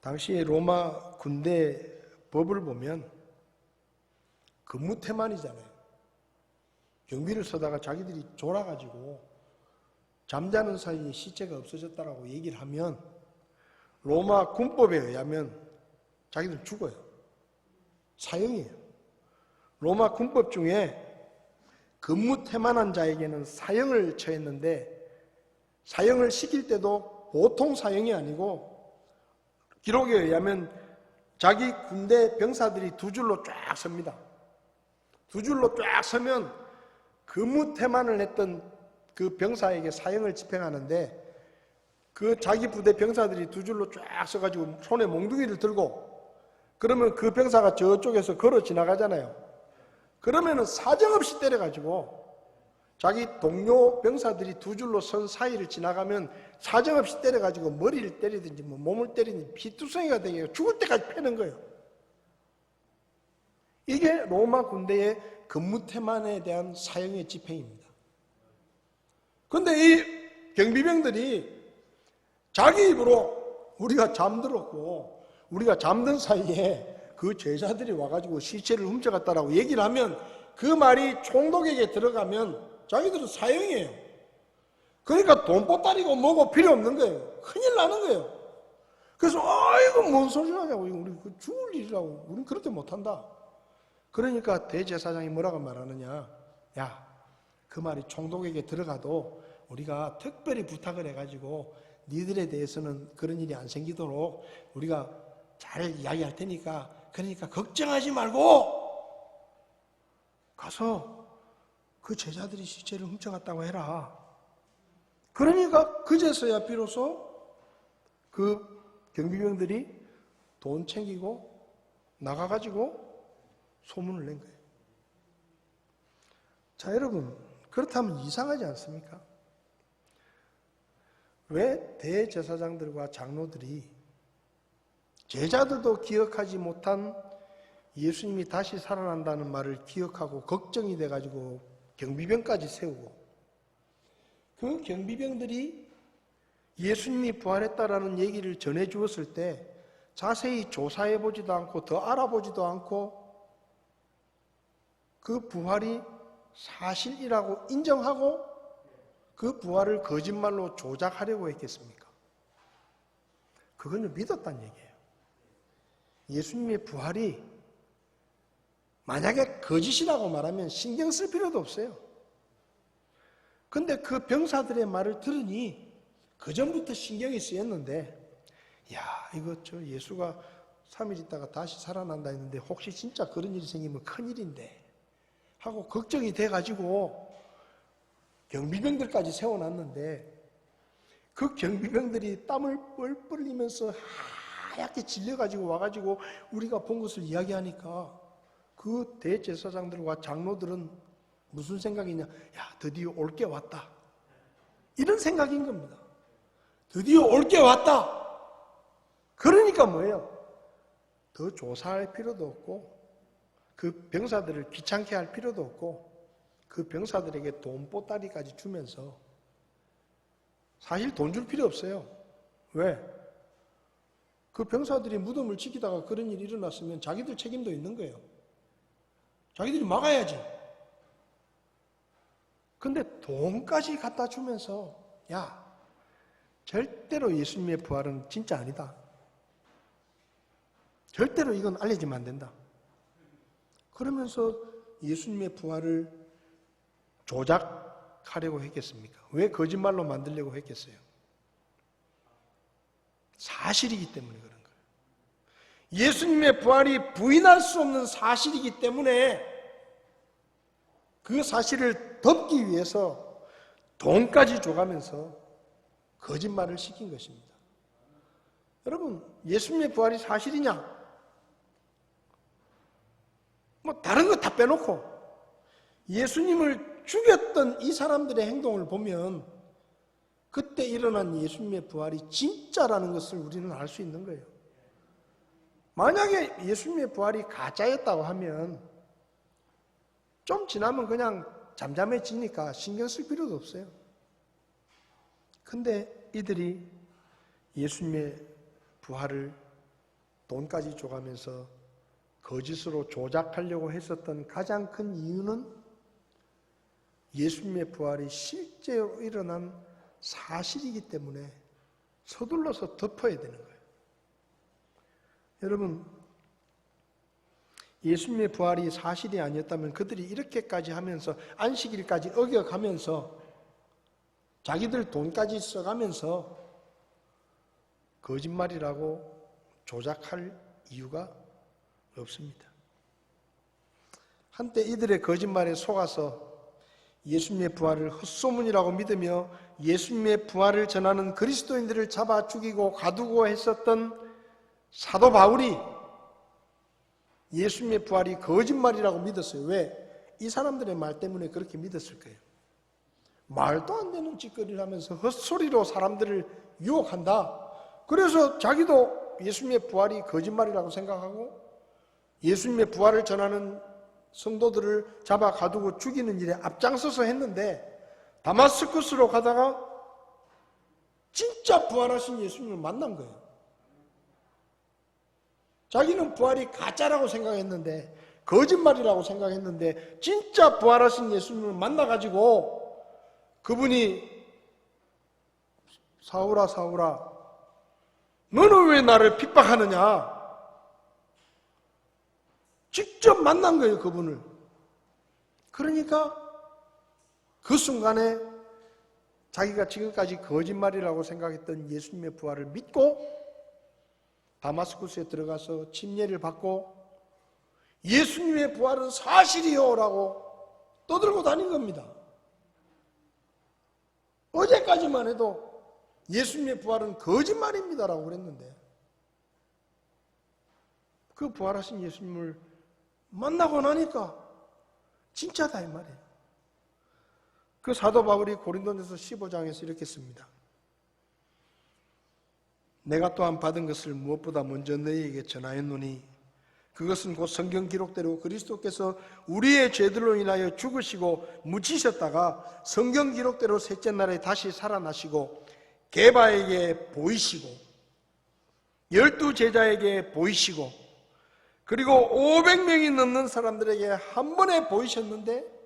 당시에 로마 군대 법을 보면 근무태만이잖아요. 경비를 서다가 자기들이 졸아가지고 잠자는 사이에 시체가 없어졌다라고 얘기를 하면 로마 군법에 의하면 자기들 죽어요. 사형이에요. 로마 군법 중에 근무태만한 자에게는 사형을 처했는데 사형을 시킬 때도 보통 사형이 아니고 기록에 의하면 자기 군대 병사들이 두 줄로 쫙 섭니다. 두 줄로 쫙 서면 근무태만을 했던 그 병사에게 사형을 집행하는데 그 자기 부대 병사들이 두 줄로 쫙 서가지고 손에 몽둥이를 들고 그러면 그 병사가 저쪽에서 걸어 지나가잖아요. 그러면은 사정없이 때려가지고 자기 동료 병사들이 두 줄로 선 사이를 지나가면 사정없이 때려가지고 머리를 때리든지 뭐 몸을 때리든지 피투성이가 되게 죽을 때까지 패는 거예요. 이게 로마 군대의 근무태만에 대한 사형의 집행입니다. 그런데 이 경비병들이 자기 입으로 우리가 잠들었고 우리가 잠든 사이에 그 제자들이 와가지고 시체를 훔쳐갔다라고 얘기를 하면 그 말이 총독에게 들어가면 자기들은 사형이에요. 그러니까 돈 보따리고 뭐고 필요 없는 거예요. 큰일 나는 거예요. 그래서 이거 뭔 소리 하냐고, 우리 죽을 일이라고, 우린 그렇게 못한다. 그러니까 대제사장이 뭐라고 말하느냐, 야, 그 말이 총독에게 들어가도 우리가 특별히 부탁을 해가지고 니들에 대해서는 그런 일이 안 생기도록 우리가 잘 이야기할 테니까, 그러니까 걱정하지 말고 가서 그 제자들이 시체를 훔쳐갔다고 해라. 그러니까 그제서야 비로소 그 경비병들이 돈 챙기고 나가가지고 소문을 낸 거예요. 자, 여러분, 그렇다면 이상하지 않습니까? 왜 대제사장들과 장로들이 제자들도 기억하지 못한 예수님이 다시 살아난다는 말을 기억하고 걱정이 돼가지고 경비병까지 세우고, 그 경비병들이 예수님이 부활했다라는 얘기를 전해주었을 때 자세히 조사해보지도 않고 더 알아보지도 않고 그 부활이 사실이라고 인정하고 그 부활을 거짓말로 조작하려고 했겠습니까? 그건 믿었다는 얘기예요. 예수님의 부활이 만약에 거짓이라고 말하면 신경 쓸 필요도 없어요. 근데 그 병사들의 말을 들으니 그전부터 신경이 쓰였는데, 야, 이거 예수가 3일 있다가 다시 살아난다 했는데 혹시 진짜 그런 일이 생기면 큰일인데 하고 걱정이 돼가지고 경비병들까지 세워놨는데, 그 경비병들이 땀을 뻘뻘 흘리면서 하얗게 질려가지고 와가지고 우리가 본 것을 이야기하니까 그 대제사장들과 장로들은 무슨 생각이냐, 야, 드디어 올 게 왔다, 이런 생각인 겁니다. 드디어 올 게 왔다. 그러니까 뭐예요? 더 조사할 필요도 없고 그 병사들을 귀찮게 할 필요도 없고 그 병사들에게 돈 보따리까지 주면서, 사실 돈 줄 필요 없어요. 왜? 그 병사들이 무덤을 지키다가 그런 일이 일어났으면 자기들 책임도 있는 거예요. 자기들이 막아야지. 근데 돈까지 갖다 주면서, 야, 절대로 예수님의 부활은 진짜 아니다. 절대로 이건 알려지면 안 된다. 그러면서 예수님의 부활을 조작하려고 했겠습니까? 왜 거짓말로 만들려고 했겠어요? 사실이기 때문에 그런 거예요. 예수님의 부활이 부인할 수 없는 사실이기 때문에 그 사실을 덮기 위해서 돈까지 줘가면서 거짓말을 시킨 것입니다. 여러분, 예수님의 부활이 사실이냐? 뭐 다른 거 다 빼놓고 예수님을 죽였던 이 사람들의 행동을 보면 그때 일어난 예수님의 부활이 진짜라는 것을 우리는 알 수 있는 거예요. 만약에 예수님의 부활이 가짜였다고 하면 좀 지나면 그냥 잠잠해지니까 신경 쓸 필요도 없어요. 근데 이들이 예수님의 부활을 돈까지 줘가면서 거짓으로 조작하려고 했었던 가장 큰 이유는 예수님의 부활이 실제로 일어난 사실이기 때문에 서둘러서 덮어야 되는 거예요. 여러분, 예수님의 부활이 사실이 아니었다면 그들이 이렇게까지 하면서 안식일까지 어겨가면서 자기들 돈까지 써가면서 거짓말이라고 조작할 이유가 없습니다. 한때 이들의 거짓말에 속아서 예수님의 부활을 헛소문이라고 믿으며 예수님의 부활을 전하는 그리스도인들을 잡아 죽이고 가두고 했었던 사도 바울이 예수님의 부활이 거짓말이라고 믿었어요. 왜? 이 사람들의 말 때문에 그렇게 믿었을 거예요. 말도 안 되는 짓거리를 하면서 헛소리로 사람들을 유혹한다. 그래서 자기도 예수님의 부활이 거짓말이라고 생각하고 예수님의 부활을 전하는 성도들을 잡아 가두고 죽이는 일에 앞장서서 했는데 다마스쿠스로 가다가 진짜 부활하신 예수님을 만난 거예요. 자기는 부활이 가짜라고 생각했는데, 거짓말이라고 생각했는데, 진짜 부활하신 예수님을 만나가지고 그분이 사울아 사울아 너는 왜 나를 핍박하느냐, 직접 만난 거예요, 그분을. 그러니까 그 순간에 자기가 지금까지 거짓말이라고 생각했던 예수님의 부활을 믿고 다마스쿠스에 들어가서 침례를 받고 예수님의 부활은 사실이요라고 떠들고 다닌 겁니다. 어제까지만 해도 예수님의 부활은 거짓말입니다라고 그랬는데, 그 부활하신 예수님을 만나고 나니까 진짜다 이 말이에요. 그 사도 바울이 고린도전서 15장에서 이렇게 씁니다. 내가 또한 받은 것을 무엇보다 먼저 너희에게 전하였노니 그것은 곧 성경 기록대로 그리스도께서 우리의 죄들로 인하여 죽으시고 묻히셨다가 성경 기록대로 셋째 날에 다시 살아나시고 게바에게 보이시고 12 제자에게 보이시고 그리고 500명이 넘는 사람들에게 한 번에 보이셨는데,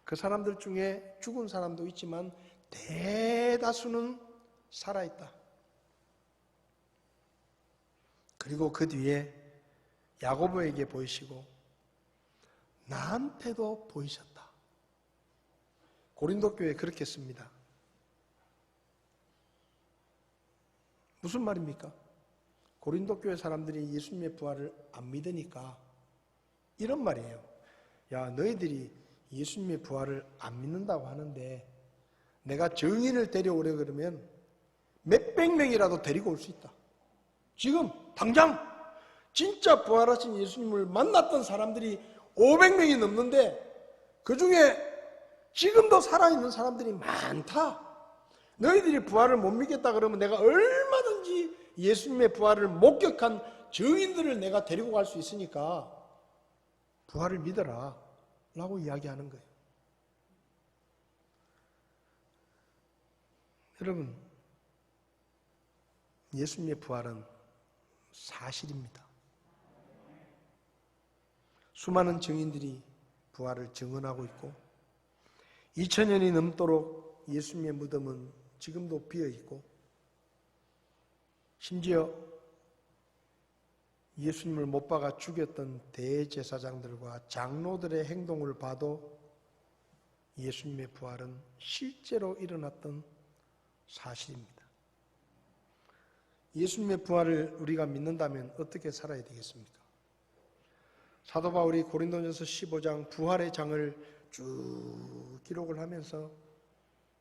그 사람들 중에 죽은 사람도 있지만 대다수는 살아있다. 그리고 그 뒤에 야고보에게 보이시고 나한테도 보이셨다. 고린도 교회에 그렇게 씁니다. 무슨 말입니까? 고린도 교회 사람들이 예수님의 부활을 안 믿으니까 이런 말이에요. 야, 너희들이 예수님의 부활을 안 믿는다고 하는데 내가 증인을 데려오려 그러면 몇백 명이라도 데리고 올 수 있다. 지금 당장 진짜 부활하신 예수님을 만났던 사람들이 500명이 넘는데 그 중에 지금도 살아있는 사람들이 많다. 너희들이 부활을 못 믿겠다 그러면 내가 얼마든지 예수님의 부활을 목격한 증인들을 내가 데리고 갈 수 있으니까 부활을 믿어라 라고 이야기하는 거예요. 여러분, 예수님의 부활은 사실입니다. 수많은 증인들이 부활을 증언하고 있고 2000년이 넘도록 예수님의 무덤은 지금도 비어있고, 심지어 예수님을 못 박아 죽였던 대제사장들과 장로들의 행동을 봐도 예수님의 부활은 실제로 일어났던 사실입니다. 예수님의 부활을 우리가 믿는다면 어떻게 살아야 되겠습니까? 사도 바울이 고린도전서 15장 부활의 장을 쭉 기록을 하면서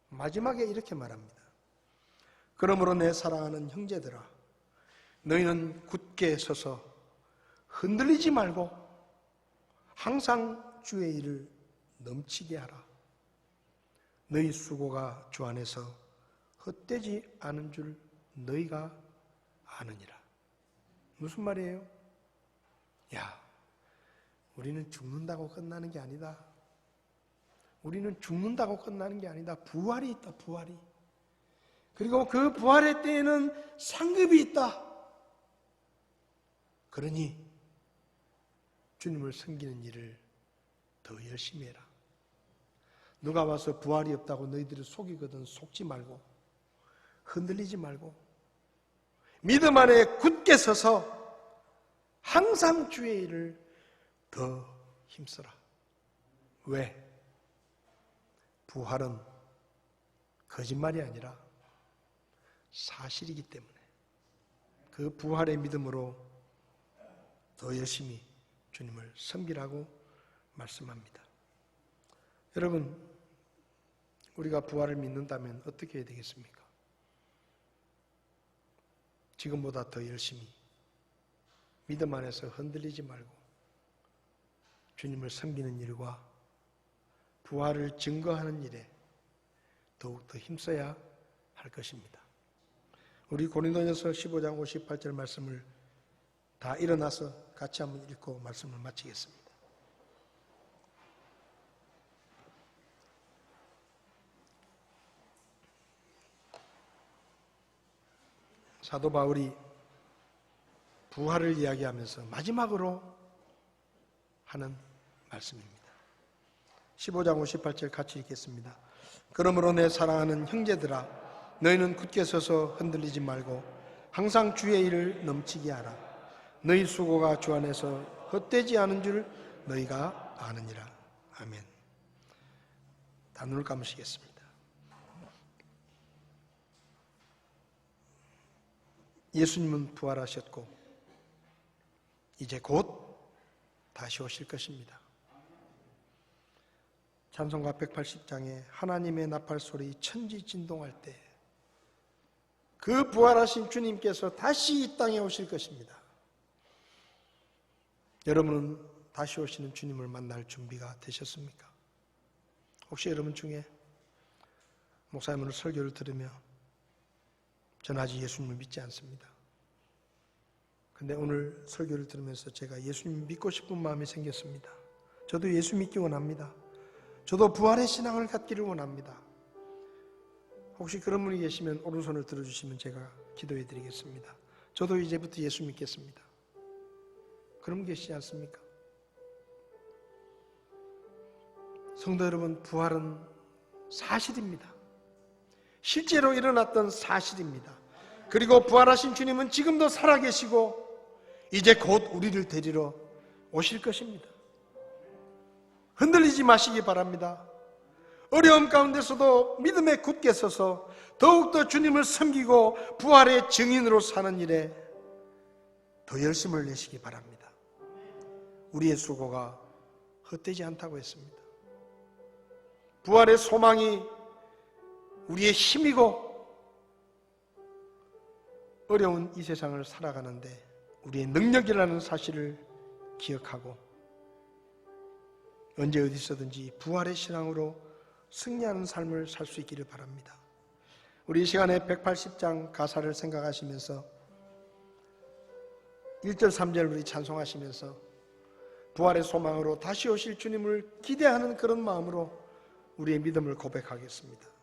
마지막에 이렇게 말합니다. 그러므로 내 사랑하는 형제들아, 너희는 굳게 서서 흔들리지 말고 항상 주의 일을 넘치게 하라. 너희 수고가 주 안에서 헛되지 않은 줄 너희가 아느니라. 무슨 말이에요? 야, 우리는 죽는다고 끝나는 게 아니다. 우리는 죽는다고 끝나는 게 아니다. 부활이 있다, 부활이. 그리고 그 부활의 때에는 상급이 있다. 그러니 주님을 섬기는 일을 더 열심히 해라. 누가 와서 부활이 없다고 너희들을 속이거든 속지 말고, 흔들리지 말고 믿음 안에 굳게 서서 항상 주의 일을 더 힘써라. 왜? 부활은 거짓말이 아니라 사실이기 때문에 그 부활의 믿음으로 더 열심히 주님을 섬기라고 말씀합니다. 여러분, 우리가 부활을 믿는다면 어떻게 해야 되겠습니까? 지금보다 더 열심히 믿음 안에서 흔들리지 말고 주님을 섬기는 일과 부활을 증거하는 일에 더욱더 힘써야 할 것입니다. 우리 고린도전서 15장 58절 말씀을 다 일어나서 같이 한번 읽고 말씀을 마치겠습니다. 사도 바울이 부활을 이야기하면서 마지막으로 하는 말씀입니다. 15장 58절 같이 읽겠습니다. 그러므로 내 사랑하는 형제들아, 너희는 굳게 서서 흔들리지 말고 항상 주의 일을 넘치게 하라. 너희 수고가 주 안에서 헛되지 않은 줄 너희가 아느니라. 아멘. 다 눈을 감으시겠습니다. 예수님은 부활하셨고 이제 곧 다시 오실 것입니다. 찬송가 180장에 하나님의 나팔 소리 천지 진동할 때 그 부활하신 주님께서 다시 이 땅에 오실 것입니다. 여러분은 다시 오시는 주님을 만날 준비가 되셨습니까? 혹시 여러분 중에 목사님 오늘 설교를 들으며 저는 아직 예수님을 믿지 않습니다. 근데 오늘 설교를 들으면서 제가 예수님 믿고 싶은 마음이 생겼습니다. 저도 예수 믿기 원합니다. 저도 부활의 신앙을 갖기를 원합니다. 혹시 그런 분이 계시면 오른손을 들어주시면 제가 기도해 드리겠습니다. 저도 이제부터 예수 믿겠습니다. 그런 분 계시지 않습니까? 성도 여러분, 부활은 사실입니다. 실제로 일어났던 사실입니다. 그리고 부활하신 주님은 지금도 살아계시고 이제 곧 우리를 데리러 오실 것입니다. 흔들리지 마시기 바랍니다. 어려움 가운데서도 믿음에 굳게 서서 더욱더 주님을 섬기고 부활의 증인으로 사는 일에 더 열심을 내시기 바랍니다. 우리의 수고가 헛되지 않다고 했습니다. 부활의 소망이 우리의 힘이고 어려운 이 세상을 살아가는데 우리의 능력이라는 사실을 기억하고 언제 어디서든지 부활의 신앙으로 승리하는 삶을 살 수 있기를 바랍니다. 우리 이 시간에 180장 가사를 생각하시면서 1절 3절 우리 찬송하시면서 부활의 소망으로 다시 오실 주님을 기대하는 그런 마음으로 우리의 믿음을 고백하겠습니다.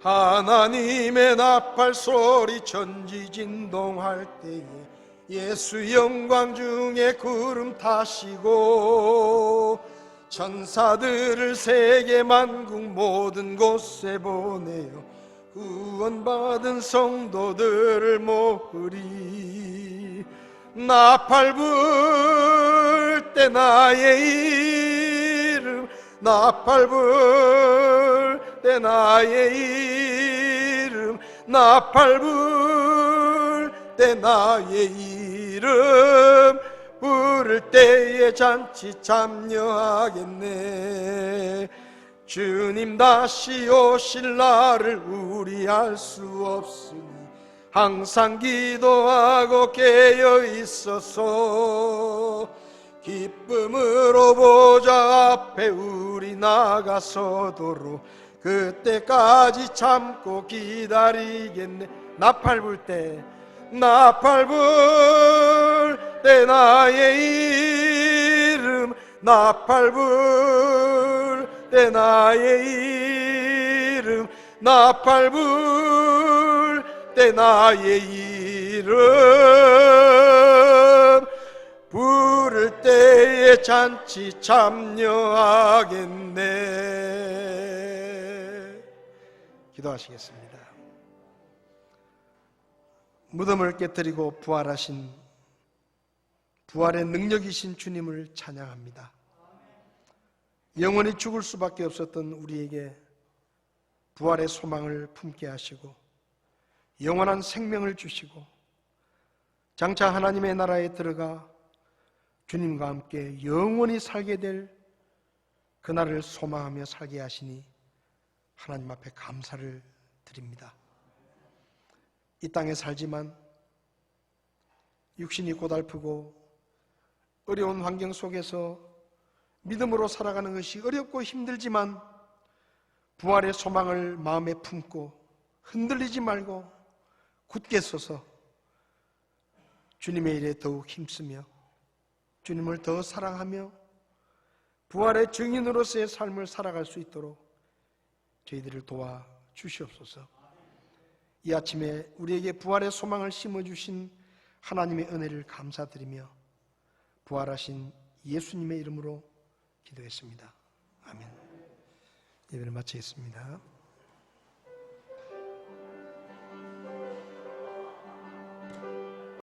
하나님의 나팔 소리 천지 진동할 때에 예수 영광 중에 구름 타시고 천사들을 세계 만국 모든 곳에 보내어 구원받은 성도들을 모으리. 나팔 불 때 나의 이름, 나팔 불 때 나의 이름, 나팔 불 때 나의 이름 부를 때에 잔치 참여하겠네. 주님 다시 오실 날을 우리 알 수 없으니 항상 기도하고 깨어 있어서 기쁨으로 보좌 앞에 우리 나가서도록 그때까지 참고 기다리겠네. 나팔 불 때, 나팔 불 때 나의 이름, 나팔 불 때 나의 이름, 나팔 불 때 나의 이름 부를 때에 잔치 참여하겠네. 기도하시겠습니다. 무덤을 깨뜨리고 부활하신 부활의 능력이신 주님을 찬양합니다. 영원히 죽을 수밖에 없었던 우리에게 부활의 소망을 품게 하시고 영원한 생명을 주시고 장차 하나님의 나라에 들어가 주님과 함께 영원히 살게 될 그날을 소망하며 살게 하시니 하나님 앞에 감사를 드립니다. 이 땅에 살지만 육신이 고달프고 어려운 환경 속에서 믿음으로 살아가는 것이 어렵고 힘들지만 부활의 소망을 마음에 품고 흔들리지 말고 굳게 서서 주님의 일에 더욱 힘쓰며 주님을 더 사랑하며 부활의 증인으로서의 삶을 살아갈 수 있도록 저희들을 도와 주시옵소서. 이 아침에 우리에게 부활의 소망을 심어주신 하나님의 은혜를 감사드리며 부활하신 예수님의 이름으로 기도했습니다. 아멘. 예배를 마치겠습니다.